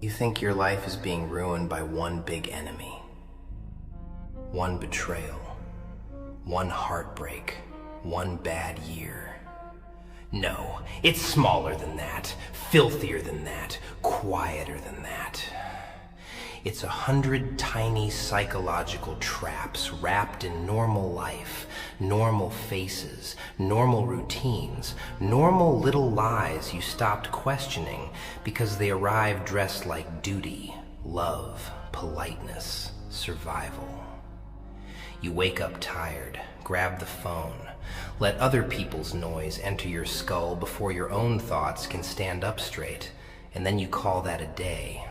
You think your life is being ruined by one big enemy, one betrayal, one heartbreak, one bad year. No, it's smaller than that, filthier than that, quieter than that. It's 100 tiny psychological traps wrapped in normal life, normal faces, normal routines, normal little lies you stopped questioning because they arrived dressed like duty, love, politeness, survival. You wake up tired, grab the phone, let other people's noise enter your skull before your own thoughts can stand up straight, and then you call that a day.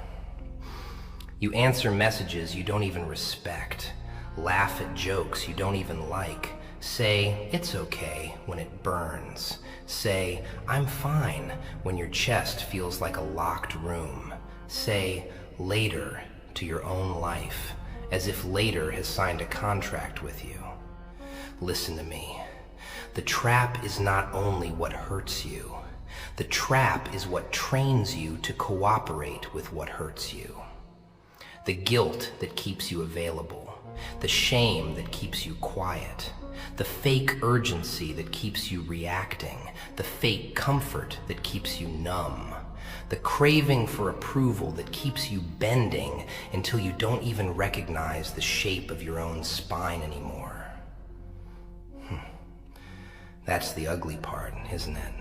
You answer messages you don't even respect, laugh at jokes you don't even like, say, "It's okay," when it burns, say, "I'm fine," when your chest feels like a locked room, say, "later" to your own life, as if later has signed a contract with you. Listen to me. The trap is not only what hurts you. The trap is what trains you to cooperate with what hurts you. The guilt that keeps you available, the shame that keeps you quiet, the fake urgency that keeps you reacting, the fake comfort that keeps you numb, the craving for approval that keeps you bending until you don't even recognize the shape of your own spine anymore. That's the ugly part, isn't it?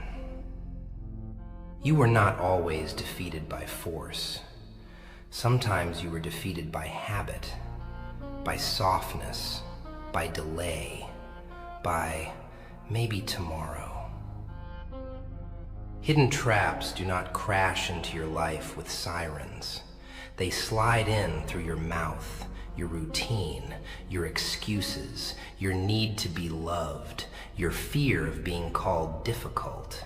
You were not always defeated by force. Sometimes you were defeated by habit, by softness, by delay, by maybe tomorrow. Hidden traps do not crash into your life with sirens. They slide in through your mouth, your routine, your excuses, your need to be loved, your fear of being called difficult.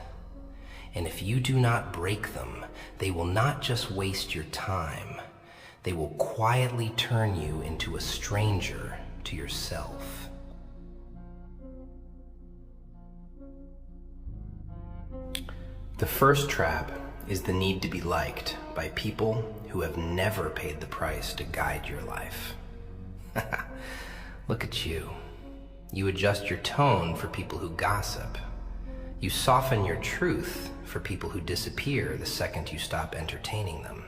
And if you do not break them, they will not just waste your time, they will quietly turn you into a stranger to yourself. The first trap is the need to be liked by people who have never paid the price to guide your life. Look at you. You adjust your tone for people who gossip. You soften your truth for people who disappear the second you stop entertaining them.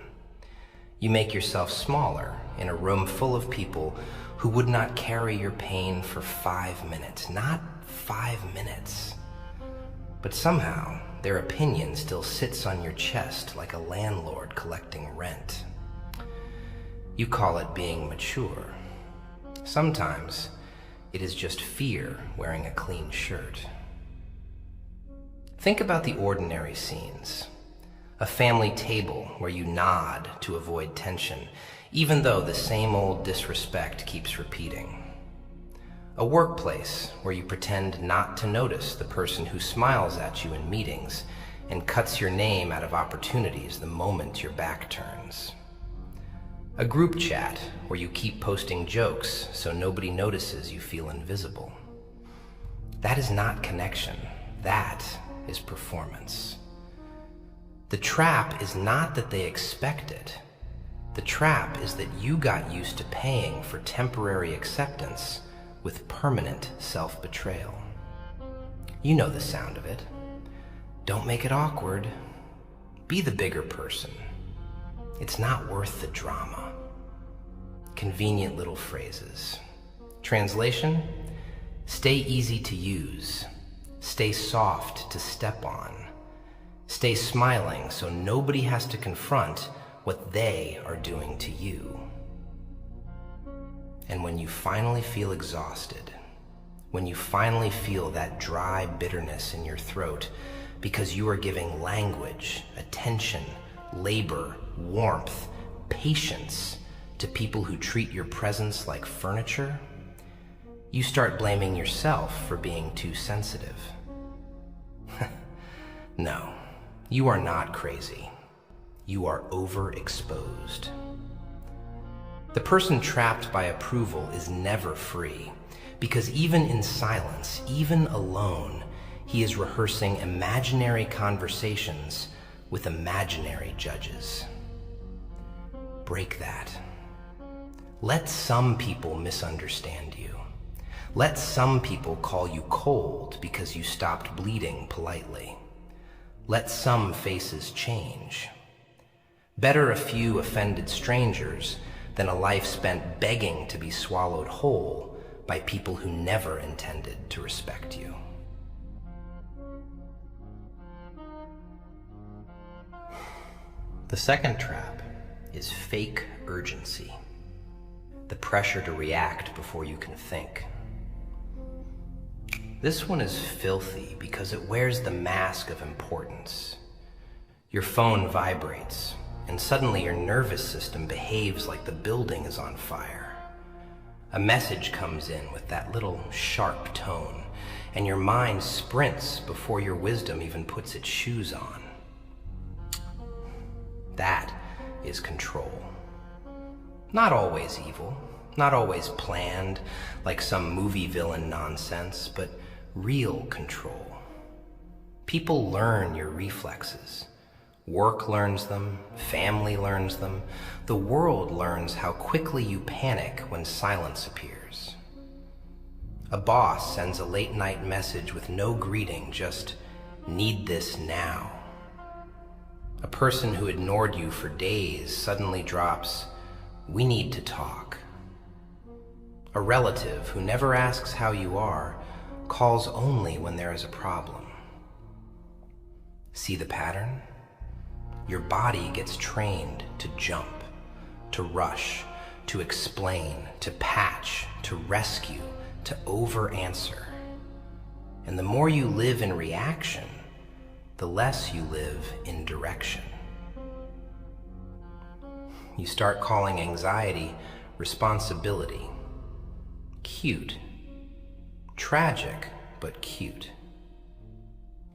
You make yourself smaller in a room full of people who would not carry your pain for 5 minutes, not 5 minutes. But somehow, their opinion still sits on your chest like a landlord collecting rent. You call it being mature. Sometimes, it is just fear wearing a clean shirt. Think about the ordinary scenes. A family table where you nod to avoid tension, even though the same old disrespect keeps repeating. A workplace where you pretend not to notice the person who smiles at you in meetings and cuts your name out of opportunities the moment your back turns. A group chat where you keep posting jokes so nobody notices you feel invisible. That is not connection. That is performance. The trap is not that they expect it. The trap is that you got used to paying for temporary acceptance with permanent self-betrayal. You know the sound of it. Don't make it awkward. Be the bigger person. It's not worth the drama. Convenient little phrases. Translation: stay easy to use. Stay soft to step on. Stay smiling so nobody has to confront what they are doing to you. And when you finally feel exhausted, when you finally feel that dry bitterness in your throat because you are giving language, attention, labor, warmth, patience to people who treat your presence like furniture, you start blaming yourself for being too sensitive. No, you are not crazy. You are overexposed. The person trapped by approval is never free, because even in silence, even alone, he is rehearsing imaginary conversations with imaginary judges. Break that. Let some people misunderstand you. Let some people call you cold because you stopped bleeding politely. Let some faces change. Better a few offended strangers than a life spent begging to be swallowed whole by people who never intended to respect you. The second trap is fake urgency. The pressure to react before you can think. This one is filthy because it wears the mask of importance. Your phone vibrates, and suddenly your nervous system behaves like the building is on fire. A message comes in with that little sharp tone, and your mind sprints before your wisdom even puts its shoes on. That is control. Not always evil, not always planned like some movie villain nonsense, but real control. People learn your reflexes. Work learns them, family learns them. The world learns how quickly you panic when silence appears. A boss sends a late-night message with no greeting, just "Need this now." A person who ignored you for days suddenly drops, "We need to talk." A relative who never asks how you are calls only when there is a problem. See the pattern? Your body gets trained to jump, to rush, to explain, to patch, to rescue, to over-answer. And the more you live in reaction, the less you live in direction. You start calling anxiety responsibility. Cute. Tragic, but cute.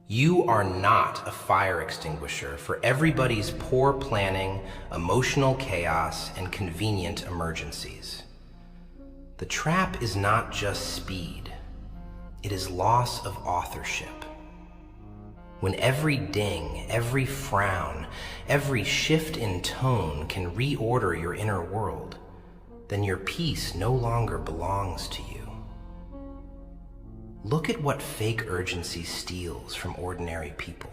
You are not a fire extinguisher for everybody's poor planning, emotional chaos, and convenient emergencies. The trap is not just speed. It is loss of authorship. When every ding, every frown, every shift in tone can reorder your inner world, then your peace no longer belongs to you. Look at what fake urgency steals from ordinary people.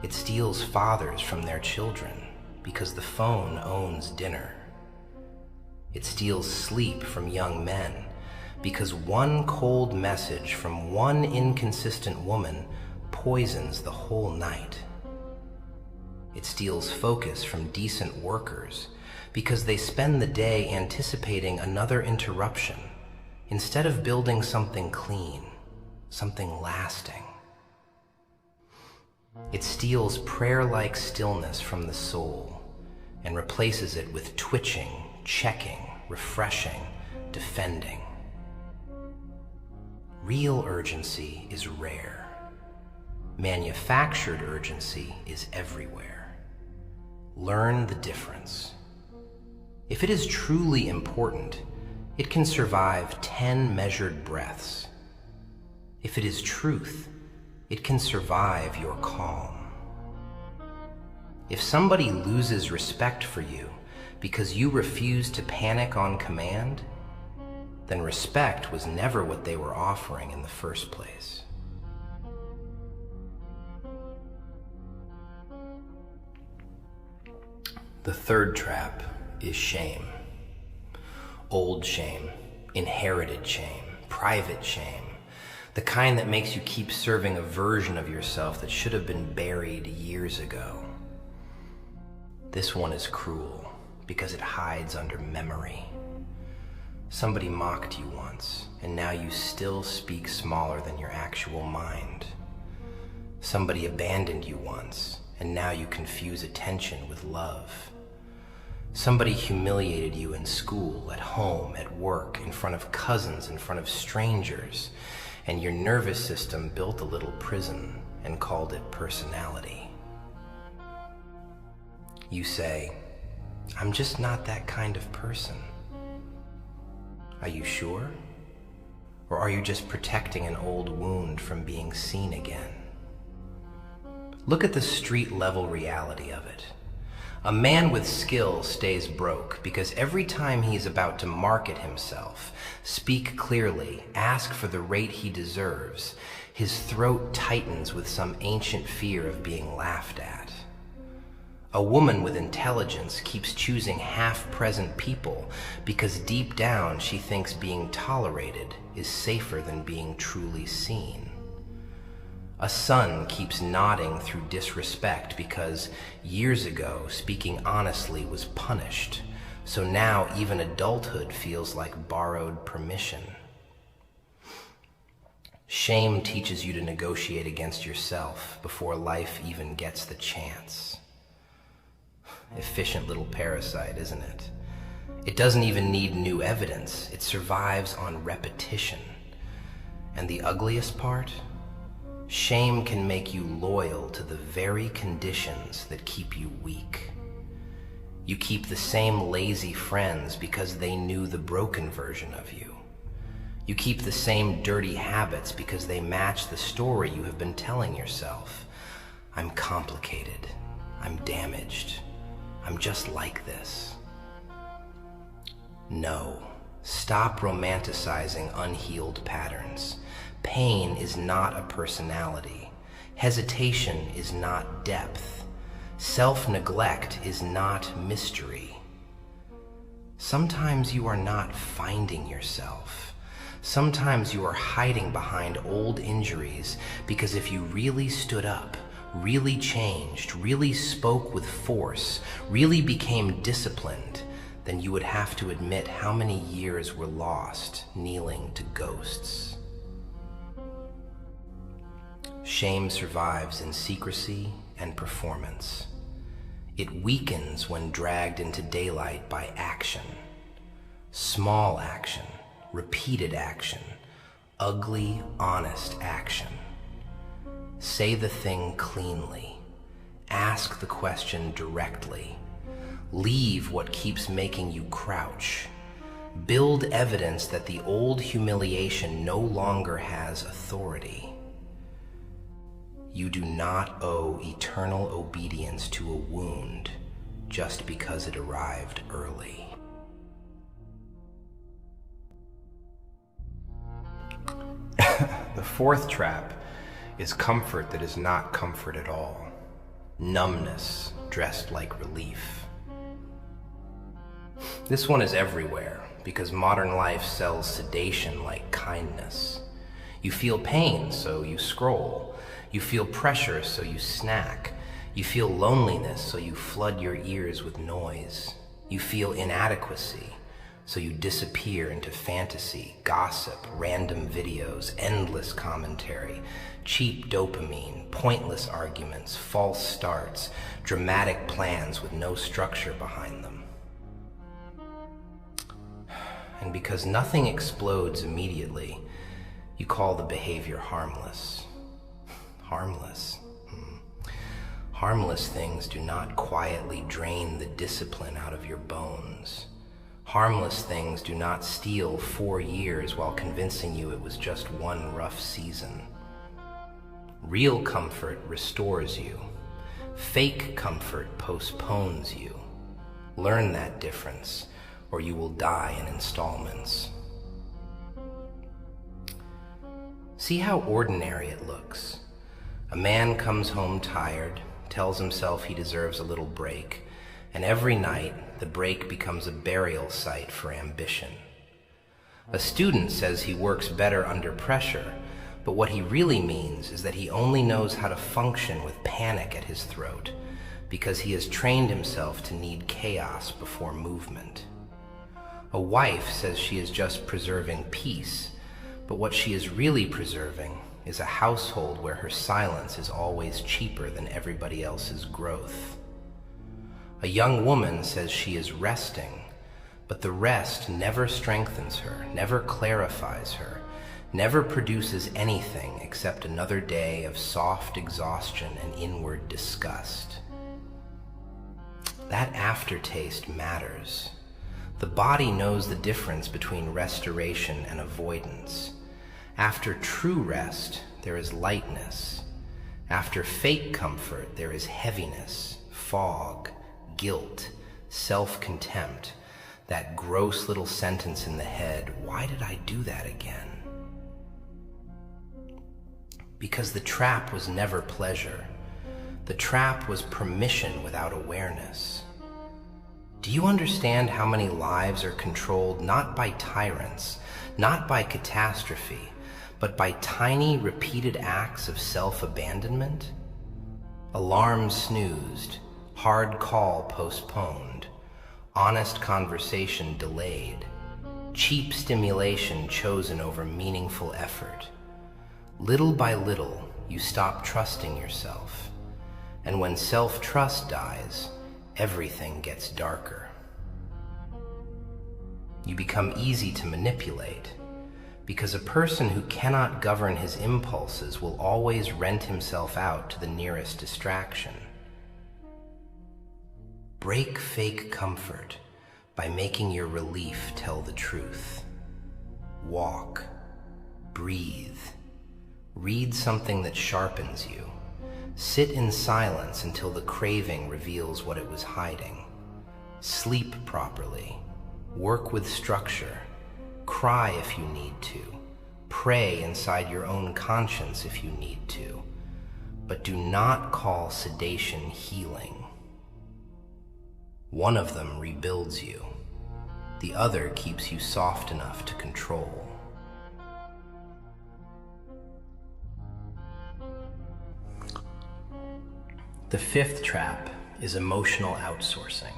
It steals fathers from their children because the phone owns dinner. It steals sleep from young men because one cold message from one inconsistent woman poisons the whole night. It steals focus from decent workers because they spend the day anticipating another interruption instead of building something clean, something lasting. It steals prayer-like stillness from the soul and replaces it with twitching, checking, refreshing, defending. Real urgency is rare. Manufactured urgency is everywhere. Learn the difference. If it is truly important, it can survive 10 measured breaths. If it is truth, it can survive your calm. If somebody loses respect for you because you refuse to panic on command, then respect was never what they were offering in the first place. The third trap is shame. Old shame, inherited shame, private shame, the kind that makes you keep serving a version of yourself that should have been buried years ago. This one is cruel because it hides under memory. Somebody mocked you once, and now you still speak smaller than your actual mind. Somebody abandoned you once, and now you confuse attention with love. Somebody humiliated you in school, at home, at work, in front of cousins, in front of strangers, and your nervous system built a little prison and called it personality. You say, "I'm just not that kind of person." Are you sure? Or are you just protecting an old wound from being seen again? Look at the street-level reality of it. A man with skill stays broke because every time he's about to market himself, speak clearly, ask for the rate he deserves, his throat tightens with some ancient fear of being laughed at. A woman with intelligence keeps choosing half-present people because deep down she thinks being tolerated is safer than being truly seen. A son keeps nodding through disrespect because years ago speaking honestly was punished, so now even adulthood feels like borrowed permission. Shame teaches you to negotiate against yourself before life even gets the chance. Efficient little parasite, isn't it? It doesn't even need new evidence. It survives on repetition. And the ugliest part? Shame can make you loyal to the very conditions that keep you weak. You keep the same lazy friends because they knew the broken version of you. You keep the same dirty habits because they match the story you have been telling yourself. I'm complicated. I'm damaged. I'm just like this. No, stop romanticizing unhealed patterns. Pain is not a personality. Hesitation is not depth. Self-neglect is not mystery. Sometimes you are not finding yourself. Sometimes you are hiding behind old injuries because if you really stood up, really changed, really spoke with force, really became disciplined, then you would have to admit how many years were lost kneeling to ghosts. Shame survives in secrecy and performance. It weakens when dragged into daylight by action. Small action, repeated action, ugly, honest action. Say the thing cleanly. Ask the question directly. Leave what keeps making you crouch. Build evidence that the old humiliation no longer has authority. You do not owe eternal obedience to a wound just because it arrived early. The fourth trap is comfort that is not comfort at all. Numbness dressed like relief. This one is everywhere because modern life sells sedation like kindness. You feel pain, so you scroll. You feel pressure, so you snack. You feel loneliness, so you flood your ears with noise. You feel inadequacy, so you disappear into fantasy, gossip, random videos, endless commentary, cheap dopamine, pointless arguments, false starts, dramatic plans with no structure behind them. And because nothing explodes immediately, you call the behavior harmless. Harmless. Harmless things do not quietly drain the discipline out of your bones. Harmless things do not steal 4 years while convincing you it was just one rough season. Real comfort restores you. Fake comfort postpones you. Learn that difference, or you will die in installments. See how ordinary it looks. A man comes home tired, tells himself he deserves a little break, and every night the break becomes a burial site for ambition. A student says he works better under pressure, but what he really means is that he only knows how to function with panic at his throat because he has trained himself to need chaos before movement. A wife says she is just preserving peace, but what she is really preserving is a household where her silence is always cheaper than everybody else's growth. A young woman says she is resting, but the rest never strengthens her, never clarifies her, never produces anything except another day of soft exhaustion and inward disgust. That aftertaste matters. The body knows the difference between restoration and avoidance. After true rest, there is lightness. After fake comfort, there is heaviness, fog, guilt, self-contempt, that gross little sentence in the head, why did I do that again? Because the trap was never pleasure. The trap was permission without awareness. Do you understand how many lives are controlled not by tyrants, not by catastrophe, but by tiny, repeated acts of self-abandonment? Alarm snoozed, hard call postponed, honest conversation delayed, cheap stimulation chosen over meaningful effort. Little by little, you stop trusting yourself. And when self-trust dies, everything gets darker. You become easy to manipulate, because a person who cannot govern his impulses will always rent himself out to the nearest distraction. Break fake comfort by making your relief tell the truth. Walk, breathe, read something that sharpens you. Sit in silence until the craving reveals what it was hiding. Sleep properly, work with structure, cry if you need to, pray inside your own conscience if you need to, but do not call sedation healing. One of them rebuilds you, the other keeps you soft enough to control. The fifth trap is emotional outsourcing,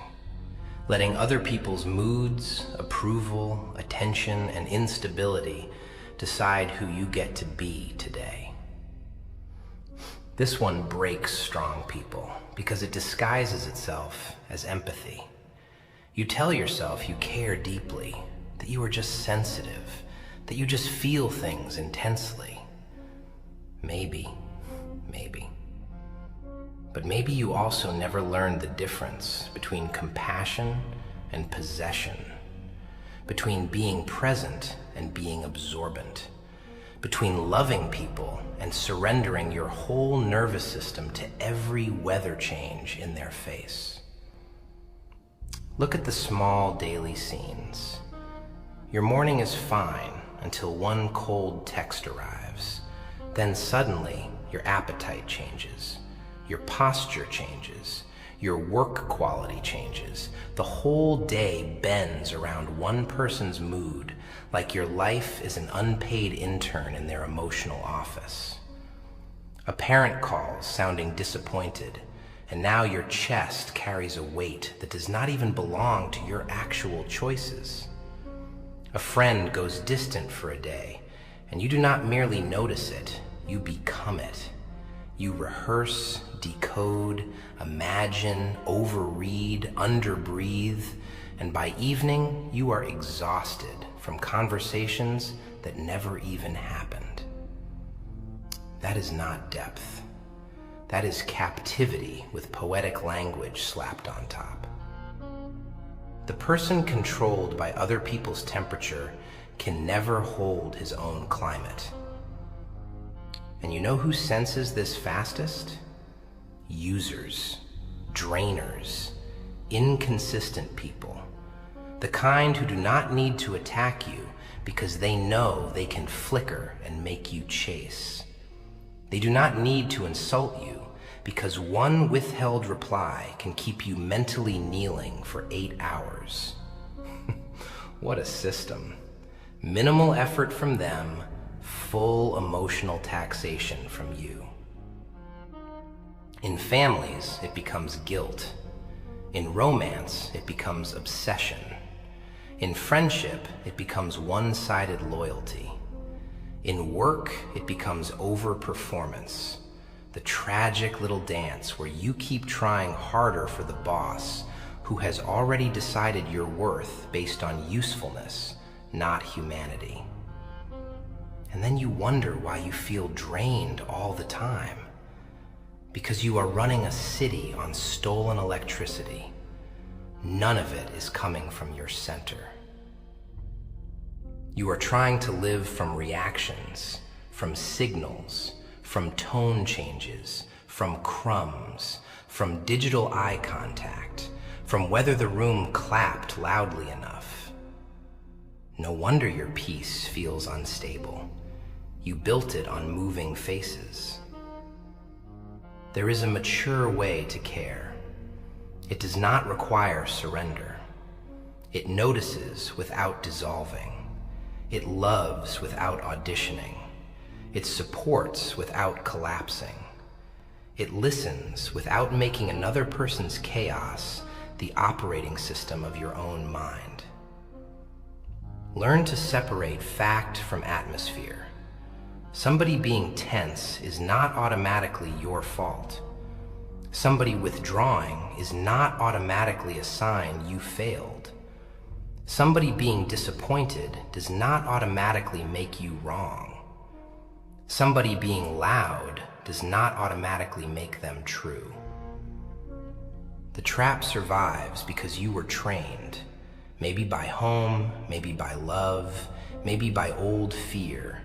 letting other people's moods, approval, attention, and instability decide who you get to be today. This one breaks strong people because it disguises itself as empathy. You tell yourself you care deeply, that you are just sensitive, that you just feel things intensely. Maybe. But maybe you also never learned the difference between compassion and possession, between being present and being absorbent, between loving people and surrendering your whole nervous system to every weather change in their face. Look at the small daily scenes. Your morning is fine until one cold text arrives. Then suddenly your appetite changes. Your posture changes, your work quality changes. The whole day bends around one person's mood, like your life is an unpaid intern in their emotional office. A parent calls sounding disappointed, and now your chest carries a weight that does not even belong to your actual choices. A friend goes distant for a day, and you do not merely notice it, you become it. You rehearse, decode, imagine, overread, underbreathe, and by evening, you are exhausted from conversations that never even happened. That is not depth. That is captivity with poetic language slapped on top. The person controlled by other people's temperature can never hold his own climate. And you know who senses this fastest? Users, drainers, inconsistent people. The kind who do not need to attack you because they know they can flicker and make you chase. They do not need to insult you because one withheld reply can keep you mentally kneeling for 8 hours. What a system. Minimal effort from them, full emotional taxation from you. In families, it becomes guilt. In romance, it becomes obsession. In friendship, it becomes one-sided loyalty. In work, it becomes overperformance. The tragic little dance where you keep trying harder for the boss who has already decided your worth based on usefulness, not humanity. And then you wonder why you feel drained all the time. Because you are running a city on stolen electricity. None of it is coming from your center. You are trying to live from reactions, from signals, from tone changes, from crumbs, from digital eye contact, from whether the room clapped loudly enough. No wonder your peace feels unstable. You built it on moving faces. There is a mature way to care. It does not require surrender. It notices without dissolving. It loves without auditioning. It supports without collapsing. It listens without making another person's chaos the operating system of your own mind. Learn to separate fact from atmosphere. Somebody being tense is not automatically your fault. Somebody withdrawing is not automatically a sign you failed. Somebody being disappointed does not automatically make you wrong. Somebody being loud does not automatically make them true. The trap survives because you were trained, maybe by home, maybe by love, maybe by old fear,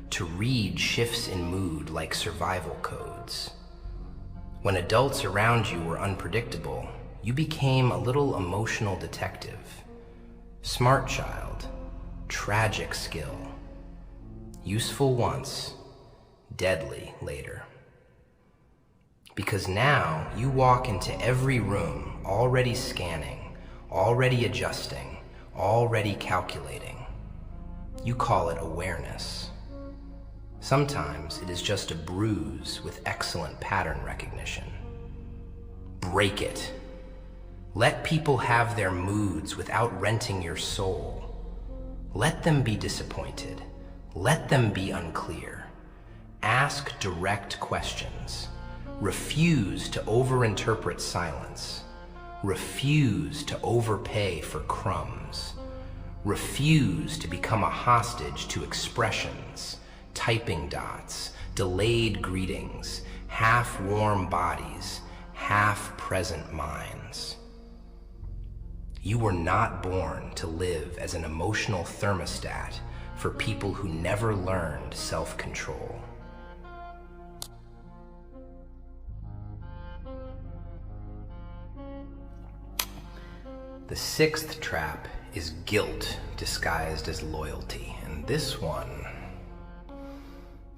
to read shifts in mood like survival codes. When adults around you were unpredictable, you became a little emotional detective. Smart child, tragic skill. Useful once, deadly later. Because now you walk into every room already scanning, already adjusting, already calculating. You call it awareness. Sometimes it is just a bruise with excellent pattern recognition. Break it. Let people have their moods without renting your soul. Let them be disappointed. Let them be unclear. Ask direct questions. Refuse to overinterpret silence. Refuse to overpay for crumbs. Refuse to become a hostage to expressions, typing dots, delayed greetings, half-warm bodies, half-present minds. You were not born to live as an emotional thermostat for people who never learned self-control. The sixth trap is guilt disguised as loyalty, and this one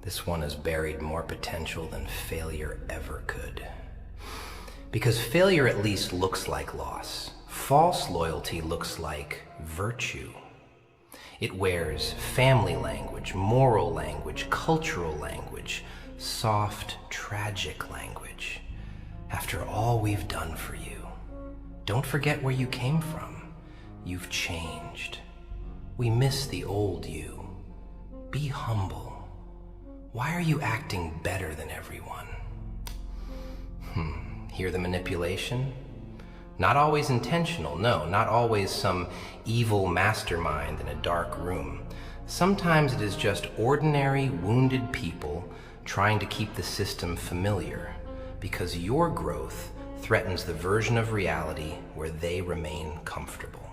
has buried more potential than failure ever could. Because failure at least looks like loss. False loyalty looks like virtue. It wears family language, moral language, cultural language, soft, tragic language. After all we've done for you, don't forget where you came from. You've changed. We miss the old you. Be humble. Why are you acting better than everyone? Hear the manipulation? Not always intentional, no, not always some evil mastermind in a dark room. Sometimes it is just ordinary, wounded people trying to keep the system familiar, because your growth threatens the version of reality where they remain comfortable.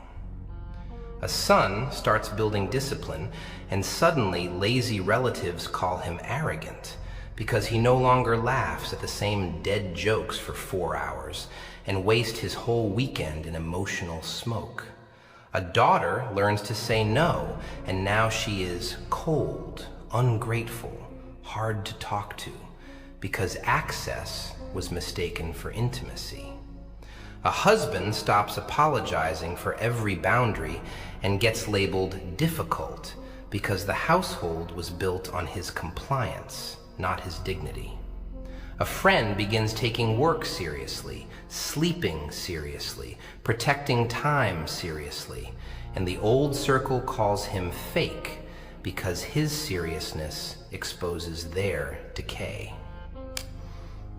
A son starts building discipline, and suddenly lazy relatives call him arrogant because he no longer laughs at the same dead jokes for 4 hours and wastes his whole weekend in emotional smoke. A daughter learns to say no, and now she is cold, ungrateful, hard to talk to, because access was mistaken for intimacy. A husband stops apologizing for every boundary and gets labeled difficult because the household was built on his compliance, not his dignity. A friend begins taking work seriously, sleeping seriously, protecting time seriously, and the old circle calls him fake because his seriousness exposes their decay.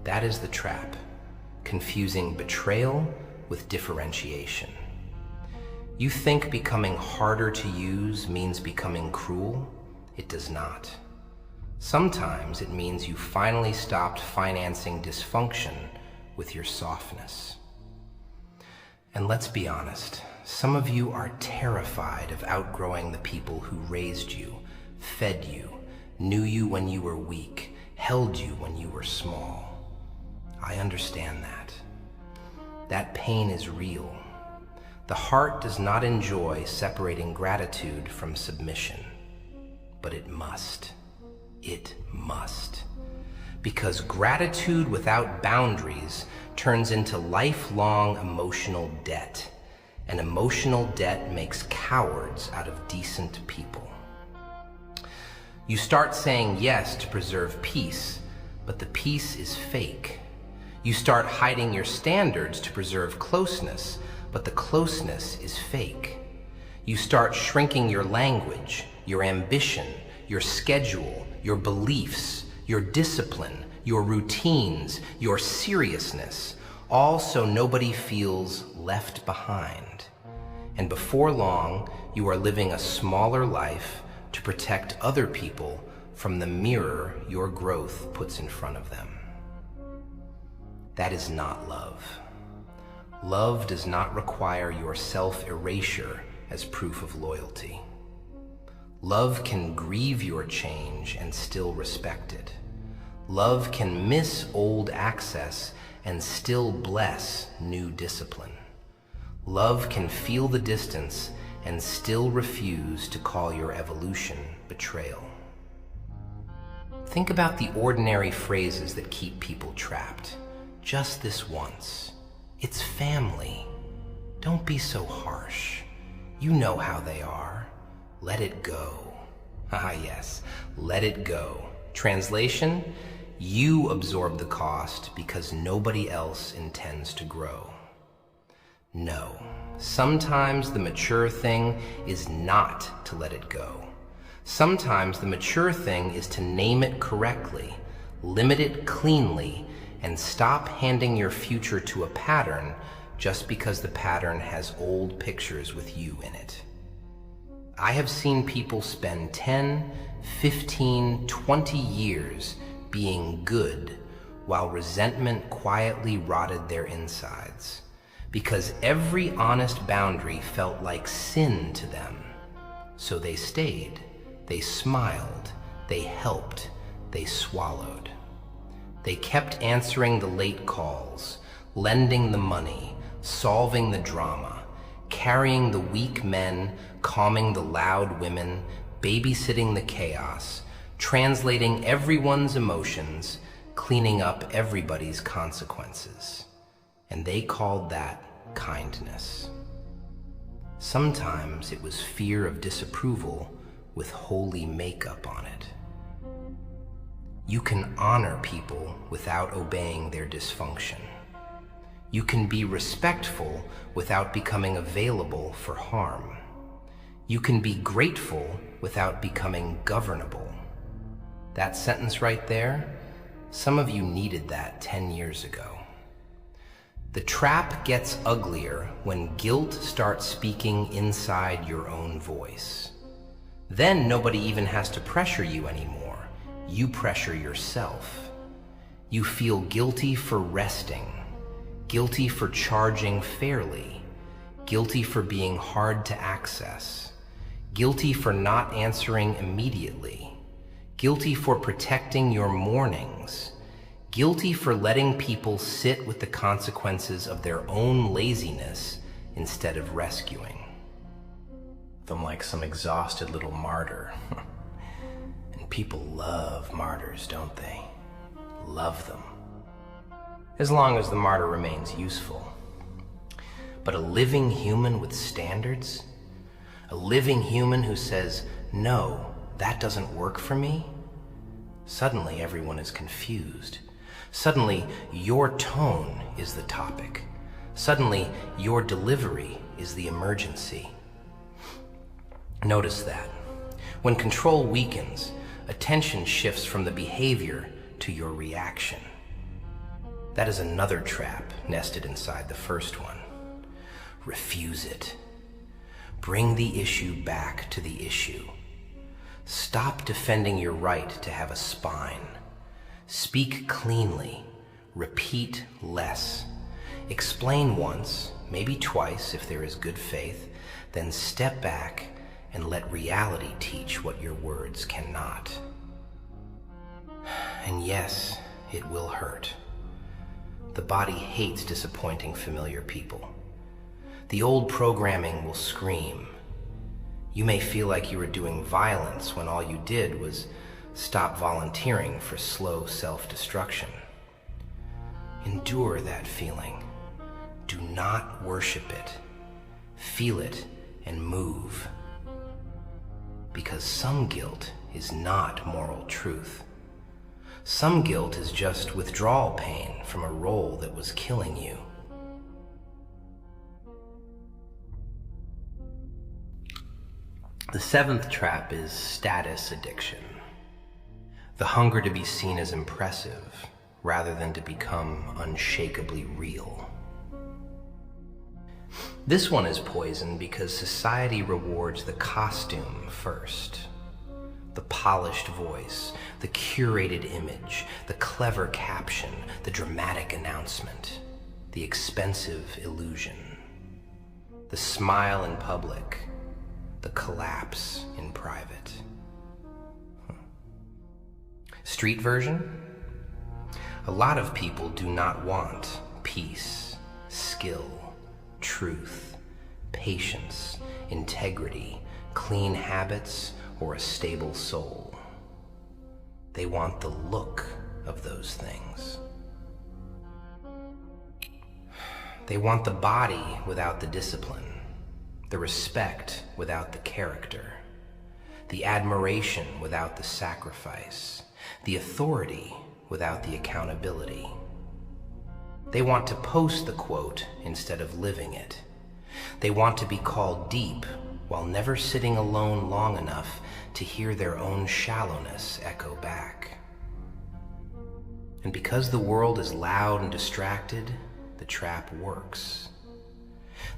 That is the trap, confusing betrayal with differentiation. You think becoming harder to use means becoming cruel? It does not. Sometimes it means you finally stopped financing dysfunction with your softness. And let's be honest, some of you are terrified of outgrowing the people who raised you, fed you, knew you when you were weak, held you when you were small. I understand that. That pain is real, The heart does not enjoy separating gratitude from submission, but it must. It must. Because gratitude without boundaries turns into lifelong emotional debt, and emotional debt makes cowards out of decent people. You start saying yes to preserve peace, but the peace is fake. You start hiding your standards to preserve closeness, but the closeness is fake. You start shrinking your language, your ambition, your schedule, your beliefs, your discipline, your routines, your seriousness, all so nobody feels left behind. And before long, you are living a smaller life to protect other people from the mirror your growth puts in front of them. That is not love. Love does not require your self-erasure as proof of loyalty. Love can grieve your change and still respect it. Love can miss old access and still bless new discipline. Love can feel the distance and still refuse to call your evolution betrayal. Think about the ordinary phrases that keep people trapped. Just this once. It's family. Don't be so harsh. You know how they are. Let it go. Ah, yes, let it go. Translation, you absorb the cost because nobody else intends to grow. No, sometimes the mature thing is not to let it go. Sometimes the mature thing is to name it correctly, limit it cleanly, and stop handing your future to a pattern just because the pattern has old pictures with you in it. I have seen people spend 10, 15, 20 years being good while resentment quietly rotted their insides because every honest boundary felt like sin to them. So they stayed, they smiled, they helped, they swallowed. They kept answering the late calls, lending the money, solving the drama, carrying the weak men, calming the loud women, babysitting the chaos, translating everyone's emotions, cleaning up everybody's consequences. And they called that kindness. Sometimes it was fear of disapproval with holy makeup on it. You can honor people without obeying their dysfunction. You can be respectful without becoming available for harm. You can be grateful without becoming governable. That sentence right there, some of you needed that 10 years ago. The trap gets uglier when guilt starts speaking inside your own voice. Then nobody even has to pressure you anymore. You pressure yourself. You feel guilty for resting, guilty for charging fairly, guilty for being hard to access, guilty for not answering immediately, guilty for protecting your mornings, guilty for letting people sit with the consequences of their own laziness instead of rescuing them like some exhausted little martyr. And people love martyrs, don't they? Love them. As long as the martyr remains useful. But a living human with standards, a living human who says, no, that doesn't work for me, suddenly everyone is confused. Suddenly, your tone is the topic. Suddenly, your delivery is the emergency. Notice that. When control weakens, attention shifts from the behavior to your reaction. That is another trap nested inside the first one. Refuse it. Bring the issue back to the issue. Stop defending your right to have a spine. Speak cleanly. Repeat less. Explain once, maybe twice if there is good faith, then step back and let reality teach what your words cannot. And yes, it will hurt. The body hates disappointing familiar people. The old programming will scream. You may feel like you were doing violence when all you did was stop volunteering for slow self-destruction. Endure that feeling. Do not worship it. Feel it and move. Because some guilt is not moral truth. Some guilt is just withdrawal pain from a role that was killing you. The seventh trap is status addiction. The hunger to be seen as impressive rather than to become unshakably real. This one is poison because society rewards the costume first. The polished voice, the curated image, the clever caption, the dramatic announcement, the expensive illusion, the smile in public, the collapse in private. Street version? A lot of people do not want peace, skill, truth, patience, integrity, clean habits, or a stable soul. They want the look of those things. They want the body without the discipline, the respect without the character, the admiration without the sacrifice, the authority without the accountability. They want to post the quote instead of living it. They want to be called deep while never sitting alone long enough to hear their own shallowness echo back. And because the world is loud and distracted, the trap works.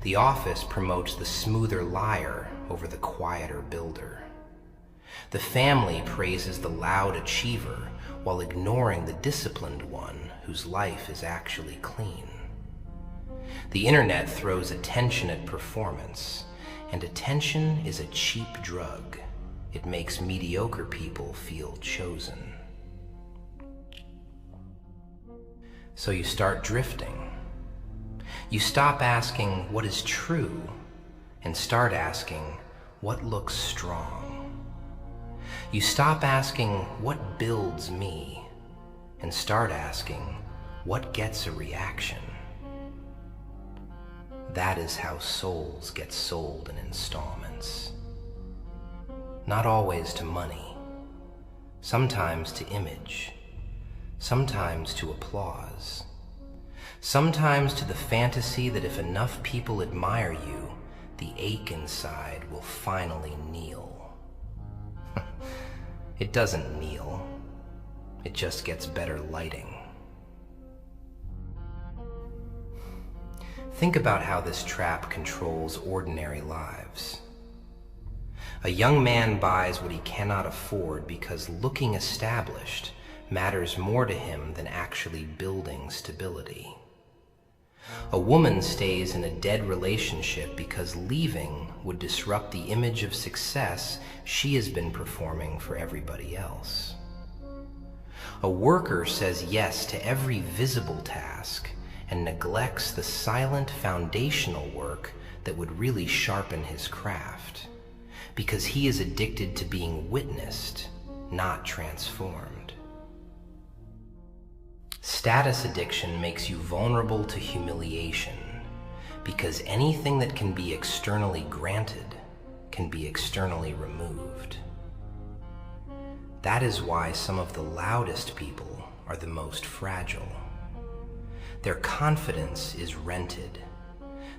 The office promotes the smoother liar over the quieter builder. The family praises the loud achiever while ignoring the disciplined one whose life is actually clean. The internet throws attention at performance, and attention is a cheap drug. It makes mediocre people feel chosen. So you start drifting. You stop asking what is true and start asking what looks strong. You stop asking what builds me and start asking what gets a reaction. That is how souls get sold in installments. Not always to money, sometimes to image, sometimes to applause, sometimes to the fantasy that if enough people admire you, the ache inside will finally kneel. It doesn't kneel, it just gets better lighting. Think about how this trap controls ordinary lives. A young man buys what he cannot afford because looking established matters more to him than actually building stability. A woman stays in a dead relationship because leaving would disrupt the image of success she has been performing for everybody else. A worker says yes to every visible task and neglects the silent foundational work that would really sharpen his craft, because he is addicted to being witnessed, not transformed. Status addiction makes you vulnerable to humiliation, because anything that can be externally granted can be externally removed. That is why some of the loudest people are the most fragile. Their confidence is rented.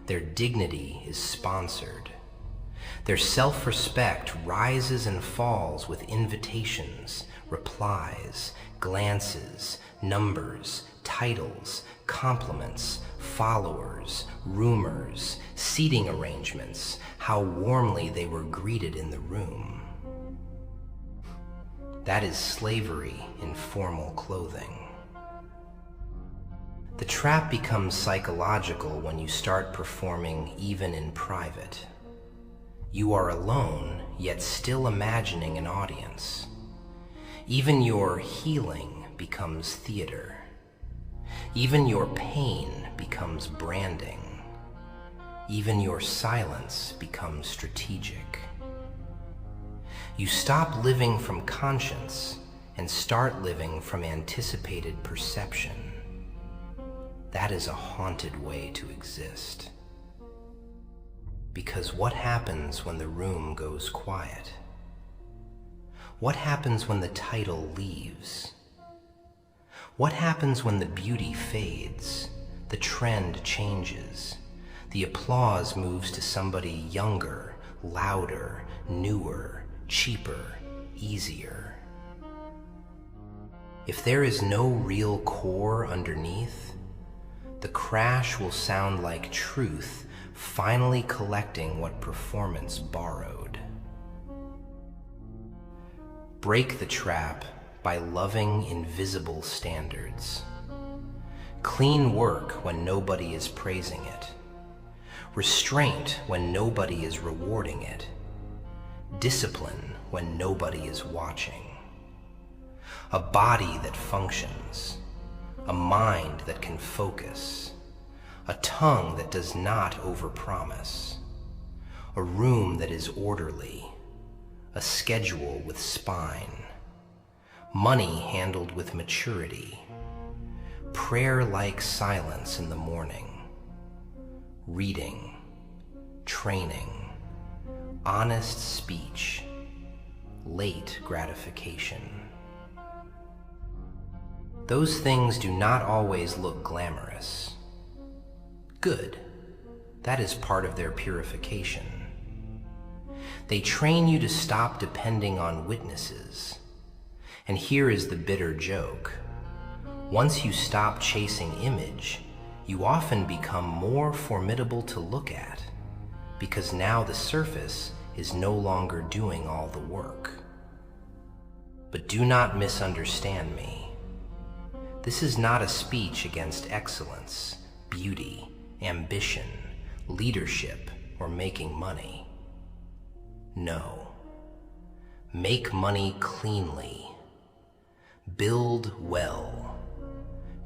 Their dignity is sponsored. Their self-respect rises and falls with invitations, replies, glances, numbers, titles, compliments, followers, rumors, seating arrangements, how warmly they were greeted in the room. That is slavery in formal clothing. The trap becomes psychological when you start performing even in private. You are alone, yet still imagining an audience. Even your healing becomes theater. Even your pain becomes branding. Even your silence becomes strategic. You stop living from conscience and start living from anticipated perception. That is a haunted way to exist. Because what happens when the room goes quiet? What happens when the title leaves? What happens when the beauty fades, the trend changes, the applause moves to somebody younger, louder, newer, cheaper, easier? If there is no real core underneath, the crash will sound like truth finally collecting what performance borrowed. Break the trap by loving invisible standards. Clean work when nobody is praising it. Restraint when nobody is rewarding it. Discipline when nobody is watching. A body that functions. A mind that can focus. A tongue that does not overpromise. A room that is orderly. A schedule with spine. Money handled with maturity. Prayer-like silence in the morning. Reading. Training. Honest speech. Late gratification. Those things do not always look glamorous. Good. That is part of their purification. They train you to stop depending on witnesses. And here is the bitter joke. Once you stop chasing image, you often become more formidable to look at, because now the surface is no longer doing all the work. But do not misunderstand me. This is not a speech against excellence, beauty, ambition, leadership, or making money. No. Make money cleanly. Build well.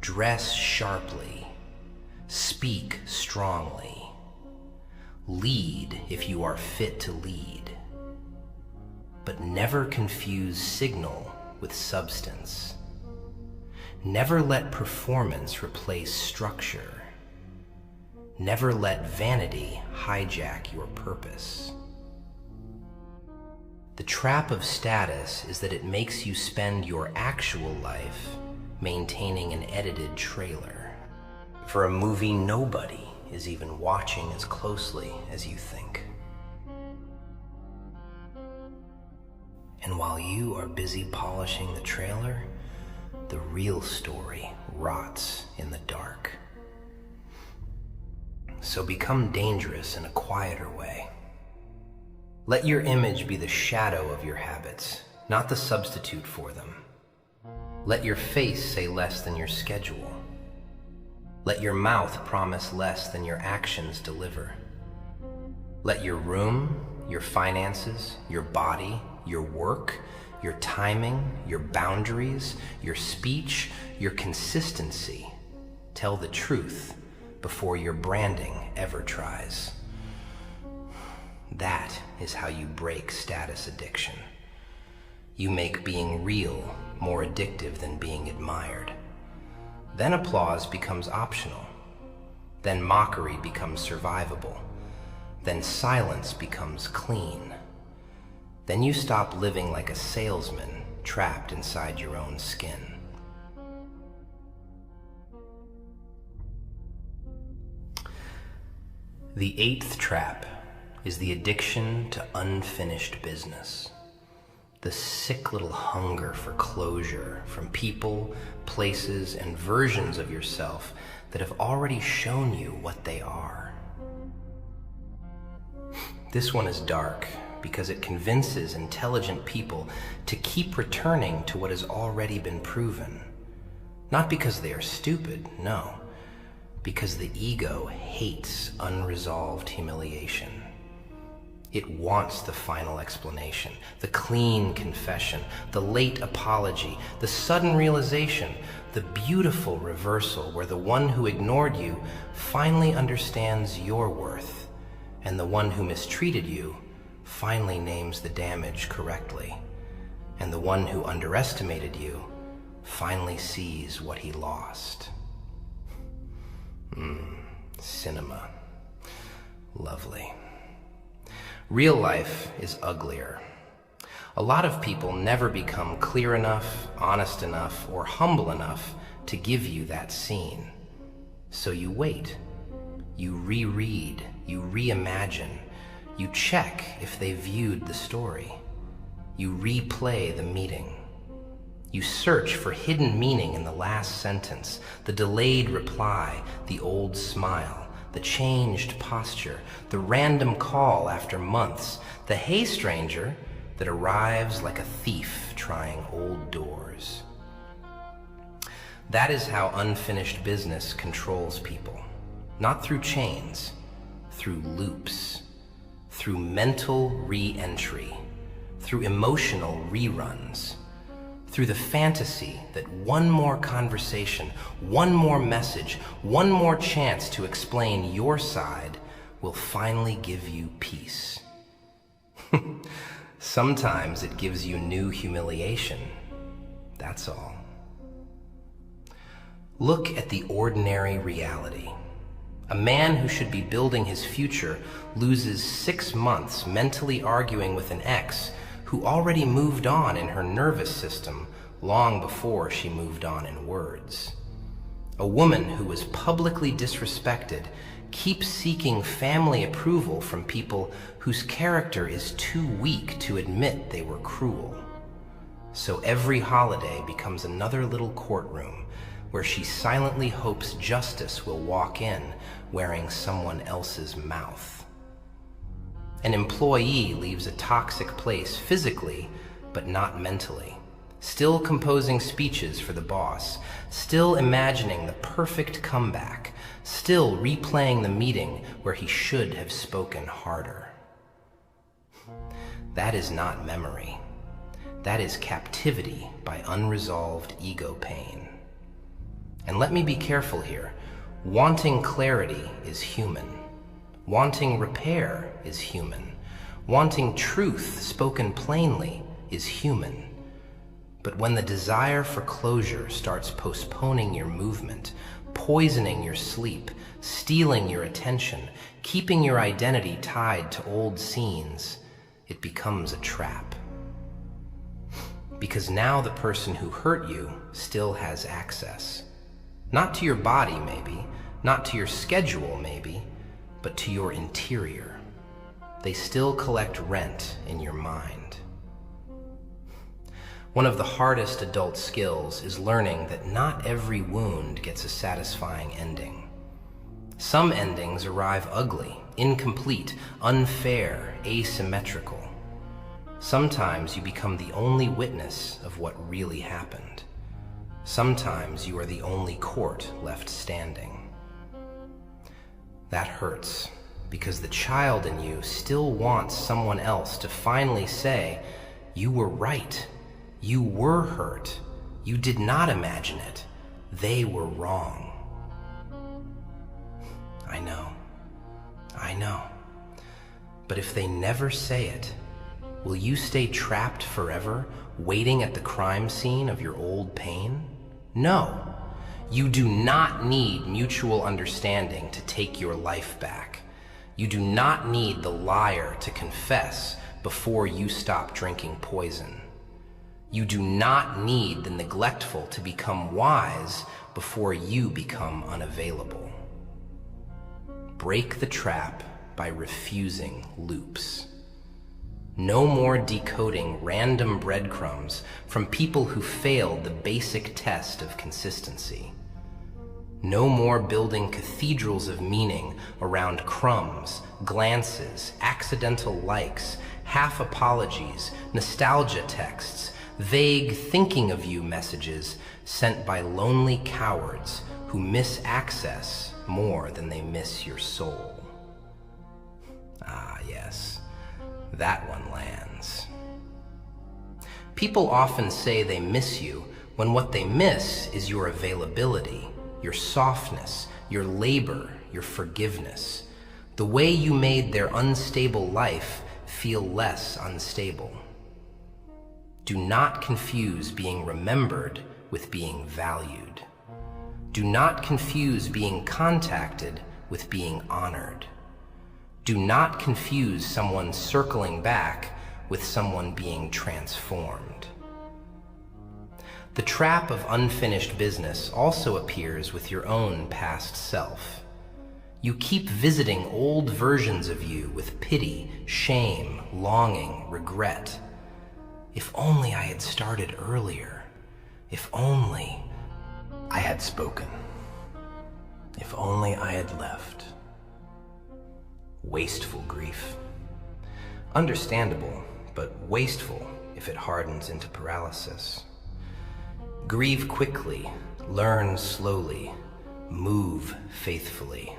Dress sharply. Speak strongly. Lead if you are fit to lead. But never confuse signal with substance. Never let performance replace structure. Never let vanity hijack your purpose. The trap of status is that it makes you spend your actual life maintaining an edited trailer. For a movie nobody is even watching as closely as you think. And while you are busy polishing the trailer, the real story rots in the dark. So become dangerous in a quieter way. Let your image be the shadow of your habits, not the substitute for them. Let your face say less than your schedule. Let your mouth promise less than your actions deliver. Let your room, your finances, your body, your work, your timing, your boundaries, your speech, your consistency tell the truth before your branding ever tries. That is how you break status addiction. You make being real more addictive than being admired. Then applause becomes optional. Then mockery becomes survivable. Then silence becomes clean. Then you stop living like a salesman trapped inside your own skin. The eighth trap is the addiction to unfinished business. The sick little hunger for closure from people, places, and versions of yourself that have already shown you what they are. This one is dark because it convinces intelligent people to keep returning to what has already been proven. Not because they are stupid, no, because the ego hates unresolved humiliation. It wants the final explanation, the clean confession, the late apology, the sudden realization, the beautiful reversal where the one who ignored you finally understands your worth and the one who mistreated you finally names the damage correctly, and the one who underestimated you finally sees what he lost. Cinema. Lovely. Real life is uglier. A lot of people never become clear enough, honest enough, or humble enough to give you that scene. So you wait. You reread. You reimagine. You check if they viewed the story. You replay the meeting. You search for hidden meaning in the last sentence, the delayed reply, the old smile, the changed posture, the random call after months, the "Hey stranger" that arrives like a thief trying old doors. That is how unfinished business controls people. Not through chains, through loops, through mental re-entry, through emotional reruns, through the fantasy that one more conversation, one more message, one more chance to explain your side will finally give you peace. Sometimes it gives you new humiliation. That's all. Look at the ordinary reality. A man who should be building his future loses 6 months mentally arguing with an ex who already moved on in her nervous system long before she moved on in words. A woman who was publicly disrespected keeps seeking family approval from people whose character is too weak to admit they were cruel. So every holiday becomes another little courtroom where she silently hopes justice will walk in wearing someone else's mouth. An employee leaves a toxic place physically, but not mentally, still composing speeches for the boss, still imagining the perfect comeback, still replaying the meeting where he should have spoken harder. That is not memory. That is captivity by unresolved ego pain. And let me be careful here. Wanting clarity is human. Wanting repair is human. Wanting truth spoken plainly is human. But when the desire for closure starts postponing your movement, poisoning your sleep, stealing your attention, keeping your identity tied to old scenes, it becomes a trap. Because now the person who hurt you still has access. Not to your body, maybe, not to your schedule, maybe, but to your interior. They still collect rent in your mind. One of the hardest adult skills is learning that not every wound gets a satisfying ending. Some endings arrive ugly, incomplete, unfair, asymmetrical. Sometimes you become the only witness of what really happened. Sometimes you are the only court left standing. That hurts, because the child in you still wants someone else to finally say, "You were right. You were hurt. You did not imagine it. They were wrong." I know. But if they never say it, will you stay trapped forever, waiting at the crime scene of your old pain? No. You do not need mutual understanding to take your life back. You do not need the liar to confess before you stop drinking poison. You do not need the neglectful to become wise before you become unavailable. Break the trap by refusing loops. No more decoding random breadcrumbs from people who failed the basic test of consistency. No more building cathedrals of meaning around crumbs, glances, accidental likes, half apologies, nostalgia texts, vague thinking of you messages sent by lonely cowards who miss access more than they miss your soul. Ah, yes, that one lands. People often say they miss you when what they miss is your availability, your softness, your labor, your forgiveness. The way you made their unstable life feel less unstable. Do not confuse being remembered with being valued. Do not confuse being contacted with being honored. Do not confuse someone circling back with someone being transformed. The trap of unfinished business also appears with your own past self. You keep visiting old versions of you with pity, shame, longing, regret. If only I had started earlier. If only I had spoken. If only I had left. Wasteful grief. Understandable, but wasteful if it hardens into paralysis. Grieve quickly, learn slowly, move faithfully.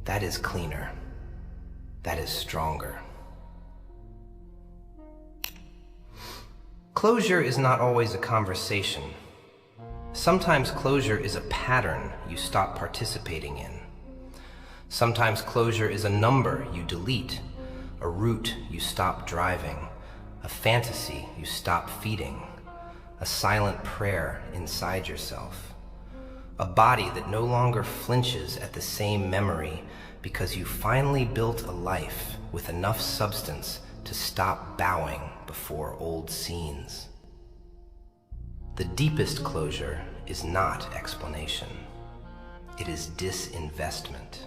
That is cleaner. That is stronger. Closure is not always a conversation. Sometimes closure is a pattern you stop participating in. Sometimes closure is a number you delete, a route you stop driving, a fantasy you stop feeding, a silent prayer inside yourself, a body that no longer flinches at the same memory because you finally built a life with enough substance to stop bowing before old scenes. The deepest closure is not explanation. It is disinvestment.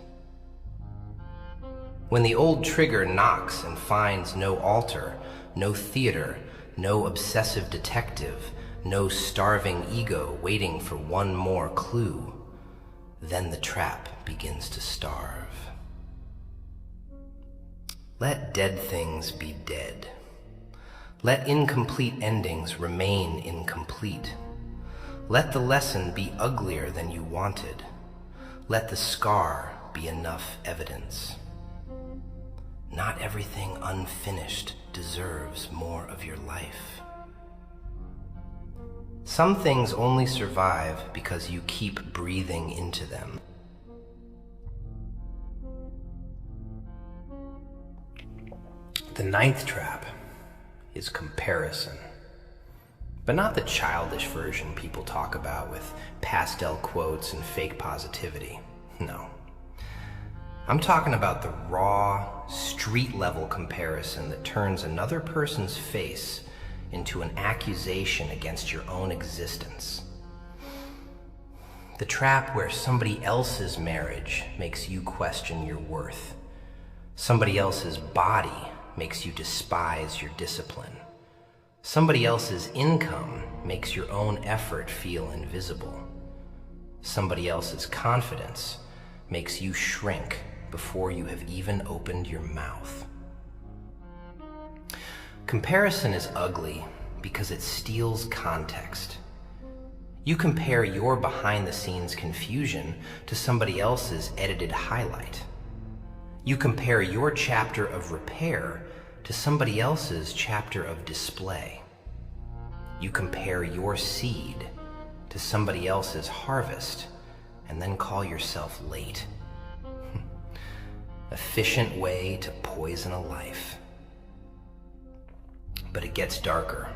When the old trigger knocks and finds no altar, no theater, no obsessive detective, no starving ego waiting for one more clue, then the trap begins to starve. Let dead things be dead. Let incomplete endings remain incomplete. Let the lesson be uglier than you wanted. Let the scar be enough evidence. Not everything unfinished deserves more of your life. Some things only survive because you keep breathing into them. The ninth trap is comparison. But not the childish version people talk about with pastel quotes and fake positivity. No. I'm talking about the raw, street-level comparison that turns another person's face into an accusation against your own existence. The trap where somebody else's marriage makes you question your worth. Somebody else's body makes you despise your discipline. Somebody else's income makes your own effort feel invisible. Somebody else's confidence makes you shrink before you have even opened your mouth. Comparison is ugly because it steals context. You compare your behind-the-scenes confusion to somebody else's edited highlight. You compare your chapter of repair to somebody else's chapter of display. You compare your seed to somebody else's harvest and then call yourself late. Efficient way to poison a life. But it gets darker.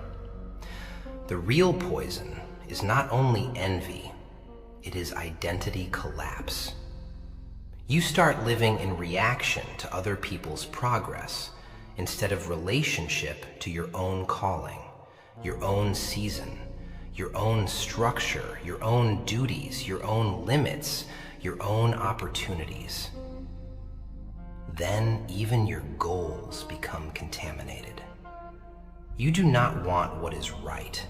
The real poison is not only envy, it is identity collapse. You start living in reaction to other people's progress instead of relationship to your own calling, your own season, your own structure, your own duties, your own limits, your own opportunities. Then even your goals become contaminated. You do not want what is right.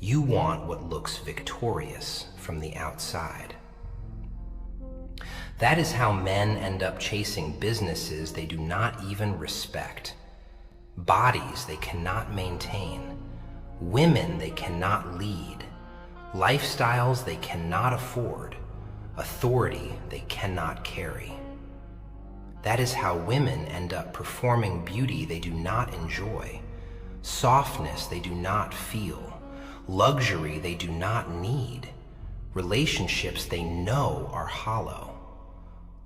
You want what looks victorious from the outside. That is how men end up chasing businesses they do not even respect, bodies they cannot maintain, women they cannot lead, lifestyles they cannot afford, authority they cannot carry. That is how women end up performing beauty they do not enjoy, softness they do not feel, luxury they do not need, relationships they know are hollow.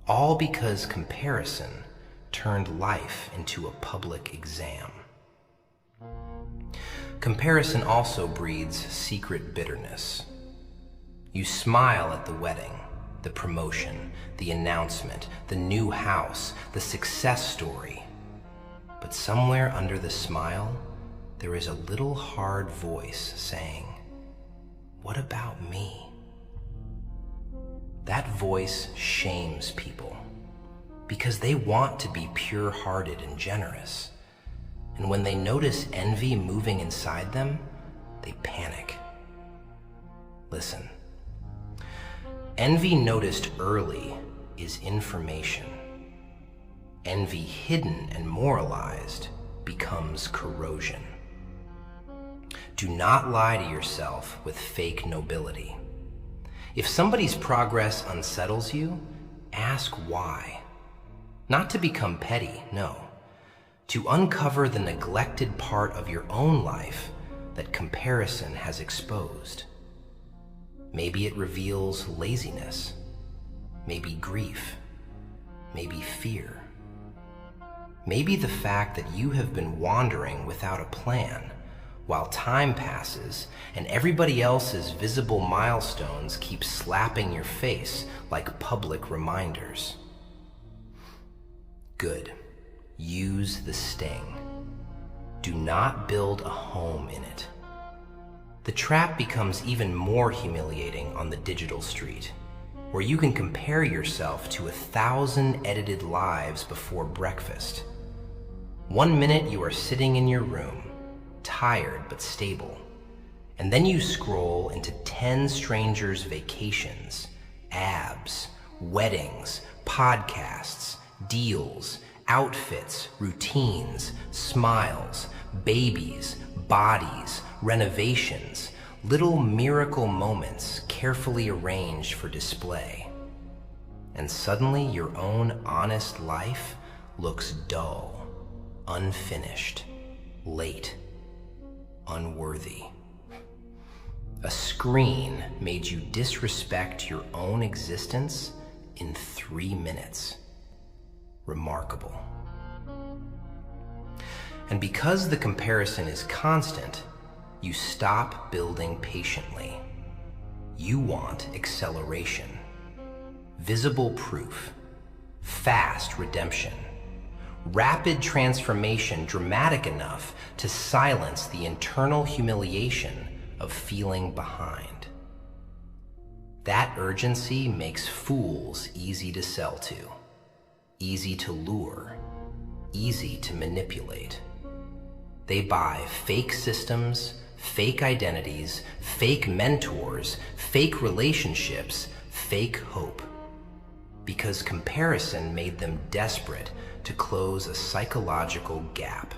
All because comparison turned life into a public exam. Comparison also breeds secret bitterness. You smile at the wedding, the promotion, the announcement, the new house, the success story. But somewhere under the smile, there is a little hard voice saying, "What about me?" That voice shames people because they want to be pure-hearted and generous. And when they notice envy moving inside them, they panic. Listen, envy noticed early is information. Envy hidden and moralized becomes corrosion. Do not lie to yourself with fake nobility. If somebody's progress unsettles you, ask why. Not to become petty, no. To uncover the neglected part of your own life that comparison has exposed. Maybe it reveals laziness, maybe grief, maybe fear. Maybe the fact that you have been wandering without a plan while time passes and everybody else's visible milestones keep slapping your face like public reminders. Good. Use the sting. Do not build a home in it. The trap becomes even more humiliating on the digital street, where you can compare yourself to 1,000 edited lives before breakfast. 1 minute you are sitting in your room, tired but stable, and then you scroll into 10 strangers' vacations, abs, weddings, podcasts, deals, outfits, routines, smiles, babies, bodies, renovations, little miracle moments carefully arranged for display. And suddenly your own honest life looks dull, unfinished, late, unworthy. A screen made you disrespect your own existence in 3 minutes. Remarkable. And because the comparison is constant, you stop building patiently. You want acceleration, visible proof, fast redemption, rapid transformation dramatic enough to silence the internal humiliation of feeling behind. That urgency makes fools easy to sell to, easy to lure, easy to manipulate. They buy fake systems, fake identities, fake mentors, fake relationships, fake hope. Because comparison made them desperate to close a psychological gap.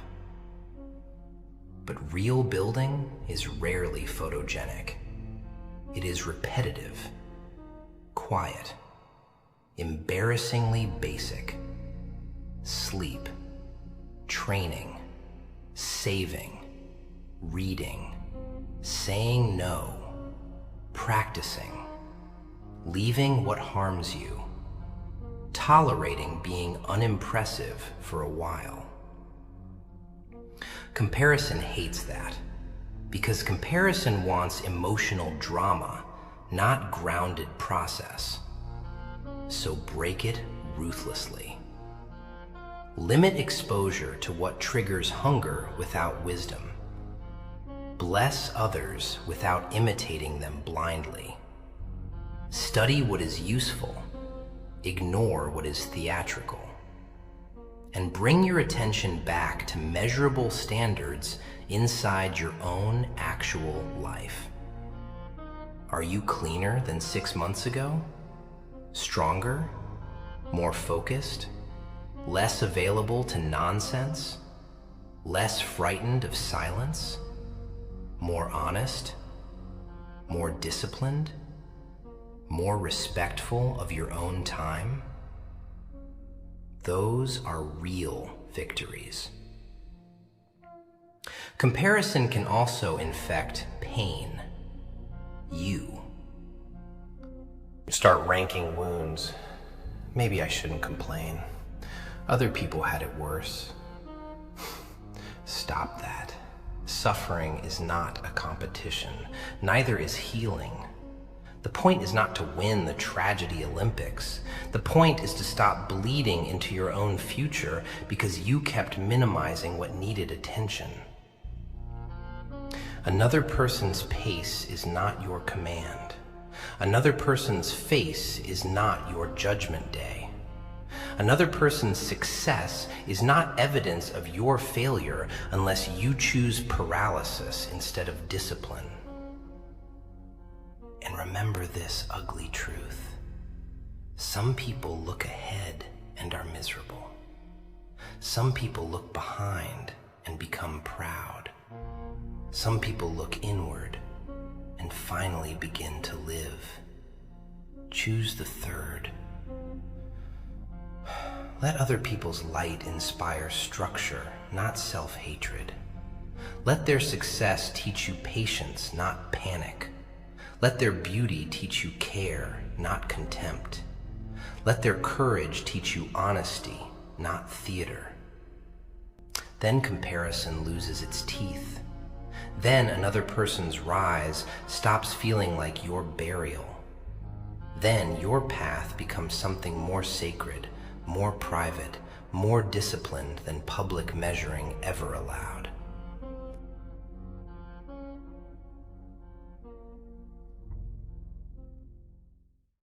But real building is rarely photogenic. It is repetitive, quiet, embarrassingly basic. Sleep, training, saving, reading, saying no, practicing, leaving what harms you, tolerating being unimpressive for a while. Comparison hates that, because comparison wants emotional drama, not grounded process. So break it ruthlessly. Limit exposure to what triggers hunger without wisdom. Bless others without imitating them blindly. Study what is useful. Ignore what is theatrical. And bring your attention back to measurable standards inside your own actual life. Are you cleaner than 6 months ago? Stronger? More focused? Less available to nonsense? Less frightened of silence? More honest? More disciplined? More respectful of your own time? Those are real victories. Comparison can also infect pain. You start ranking wounds, Maybe I shouldn't complain. Other people had it worse. Stop that. Suffering is not a competition. Neither is healing. The point is not to win the tragedy Olympics. The point is to stop bleeding into your own future because you kept minimizing what needed attention. Another person's pace is not your command. Another person's face is not your judgment day. Another person's success is not evidence of your failure unless you choose paralysis instead of discipline. And remember this ugly truth. Some people look ahead and are miserable. Some people look behind and become proud. Some people look inward and finally begin to live. Choose the third. Let other people's light inspire structure, not self-hatred. Let their success teach you patience, not panic. Let their beauty teach you care, not contempt. Let their courage teach you honesty, not theater. Then comparison loses its teeth. Then another person's rise stops feeling like your burial. Then your path becomes something more sacred, more private, more disciplined than public measuring ever allowed.